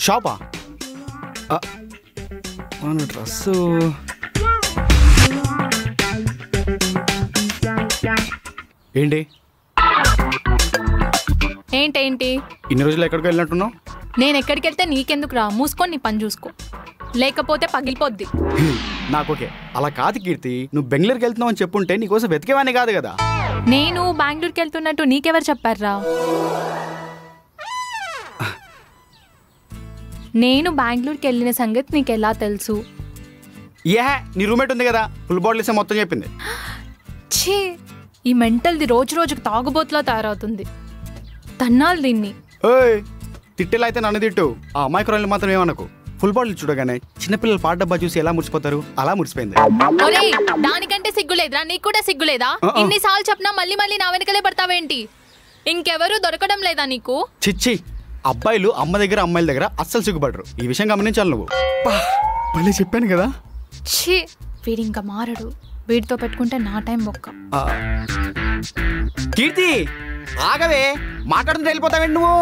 షాపా? మన డ్రెస్సు ఏంటి ఏంటేంటి ఇన్ని రోజులు ఎక్కడికి వెళ్ళినట్టున్నావు? నేను ఎక్కడికి వెళ్తే నీకెందుకు రా, మూసుకొని నీ పని చూసుకో, లేకపోతే పగిలిపోద్ది. నాకు ఓకే, అలా కాదు కీర్తి. నువ్వు బెంగళూరుకి వెళ్తున్నావు అని చెప్పుంటే నీకోసం వెతికేవాని కాదు కదా. నేను బెంగళూరుకి వెళ్తున్నట్టు నీకెవరు చెప్పారా? నేను బెంగళూరుకి వెళ్ళిన సంగతి నీకు ఎలా తెలుసు? నీ రూమ్మేట్ ఉంది కదా, ఫుల్ బాటిల్ ఇస్తే మొత్తం చెప్పింది. ఛీ, ఈ మెంటల్ది రోజు రోజుకు తాగుబోతులా తయారవుతుంది. తన్నాలు దీన్ని. ఓయ్, తిట్టేలా అయితే నన్ను తిట్టు, ఆ అమ్మాయికురాలు మాత్రం ఏమనకు. ఫుల్ బాటిల్ చూడగానే చిన్నపిల్లలు పాట డబ్బా చూసి ఎలా ముడిచిపోతారు, అలా ముడిచిపోయింది. దానికంటే సిగ్గులేదురా? నీకు కూడా సిగ్గులేదా? ఇన్నిసార్లు చెప్పినా మళ్ళీ మళ్ళీ నా వెనకలే పడతావేంటి? ఇంకెవరు దొరకడం లేదా నీకు? చిచ్చి, అబ్బాయిలు అమ్మ దగ్గర అమ్మాయిల దగ్గర అస్సలు సిగ్గుపడరు. ఈ విషయం గమనించాలి నువ్వు. మళ్ళీ చెప్పాను కదా. ఛీ, వీడి ఇంకా మారడు. వీడితో పెట్టుకుంటే నా టైం బొక్క. కీర్తి ఆగవే, మాట్లాడుతూ వెళ్ళిపోతావేంటి నువ్వు?